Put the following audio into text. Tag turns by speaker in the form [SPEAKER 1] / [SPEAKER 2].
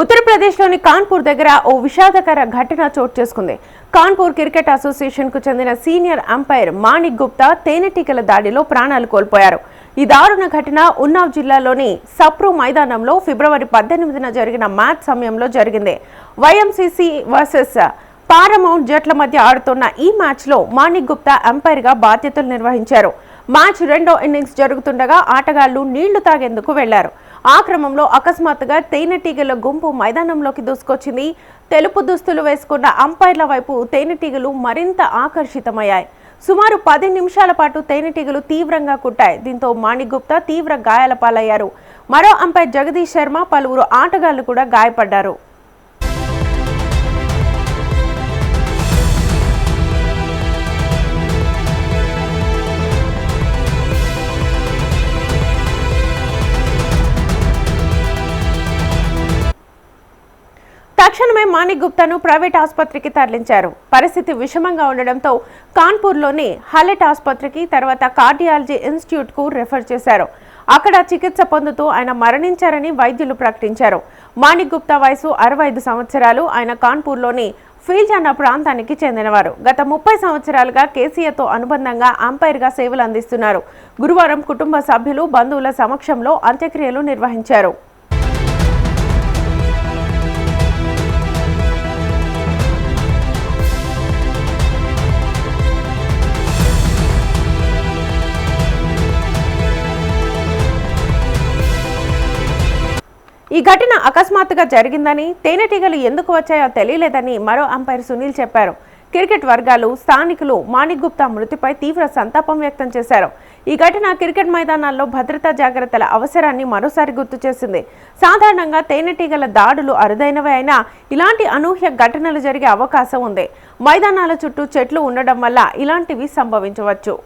[SPEAKER 1] ఉత్తరప్రదేశ్లోని కాన్పూర్ దగ్గర ఓ విషాదకర ఘటన చోటు చేసుకుంది. కాన్పూర్ క్రికెట్ అసోసియేషన్ కు చెందిన సీనియర్ అంపైర్ మాణిక్ గుప్తా తేనెటీగల దాడిలో ప్రాణాలు కోల్పోయారు. ఈ దారుణ ఘటన ఉన్నావ్ జిల్లాలోని సప్రూ మైదానంలో ఫిబ్రవరి 18న జరిగిన మ్యాచ్ సమయంలో జరిగింది. వైఎంసీసీ వర్సెస్ పారమౌంట్ జట్ల మధ్య ఆడుతున్న ఈ మ్యాచ్ లో మాణిక్ గుప్తా అంపైర్ గా బాధ్యతలు నిర్వహించారు. మ్యాచ్ రెండో ఇన్నింగ్స్ జరుగుతుండగా ఆటగాళ్లు నీళ్లు తాగేందుకు వెళ్లారు. ఆ క్రమంలో అకస్మాత్తుగా తేనెటీగల గుంపు మైదానంలోకి దూసుకొచ్చింది. తెలుపు దుస్తులు వేసుకున్న అంపైర్ల వైపు తేనెటీగలు మరింత ఆకర్షితమయ్యాయి. సుమారు 10 నిమిషాల పాటు తేనెటీగలు తీవ్రంగా కుట్టాయి. దీంతో మాణిక్ గుప్తా తీవ్ర గాయాల పాలయ్యారు. మరో అంపైర్ జగదీష్ శర్మ, పలువురు ఆటగాళ్లు కూడా గాయపడ్డారు. తక్షణమే మాణిక్ గుప్తాను ప్రైవేట్ ఆసుపత్రికి తరలించారు. పరిస్థితి విషమంగా ఉండడంతో కాన్పూర్లోని హలెట్ ఆసుపత్రికి, తర్వాత కార్డియాలజీ ఇన్స్టిట్యూట్ కు రెఫర్ చేశారు. అక్కడ చికిత్స పొందుతూ ఆయన మరణించారని వైద్యులు ప్రకటించారు. మాణిక్ గుప్తా వయసు 65 సంవత్సరాలు. ఆయన కాన్పూర్లోని ఫీల్జానా ప్రాంతానికి చెందినవారు. గత 30 సంవత్సరాలుగా కేసీఆర్తో అనుబంధంగా అంపైర్గా సేవలు అందిస్తున్నారు. గురువారం కుటుంబ సభ్యులు, బంధువుల సమక్షంలో అంత్యక్రియలు నిర్వహించారు. ఈ ఘటన అకస్మాత్తుగా జరిగిందని, తేనెటీగలు ఎందుకు వచ్చాయో తెలియలేదని మరో అంపైర్ సునీల్ చెప్పారు. క్రికెట్ వర్గాలు, స్థానికులు మాణిక్ గుప్తా మృతిపై తీవ్ర సంతాపం వ్యక్తం చేశారు. ఈ ఘటన క్రికెట్ మైదానాల్లో భద్రతా జాగ్రత్తల అవసరాన్ని మరోసారి గుర్తు చేసింది. సాధారణంగా తేనెటీగల దాడులు అరుదైనవే అయినా ఇలాంటి అనూహ్య ఘటనలు జరిగే అవకాశం ఉంది. మైదానాల చుట్టూ చెట్లు ఉండడం వల్ల ఇలాంటివి సంభవించవచ్చు.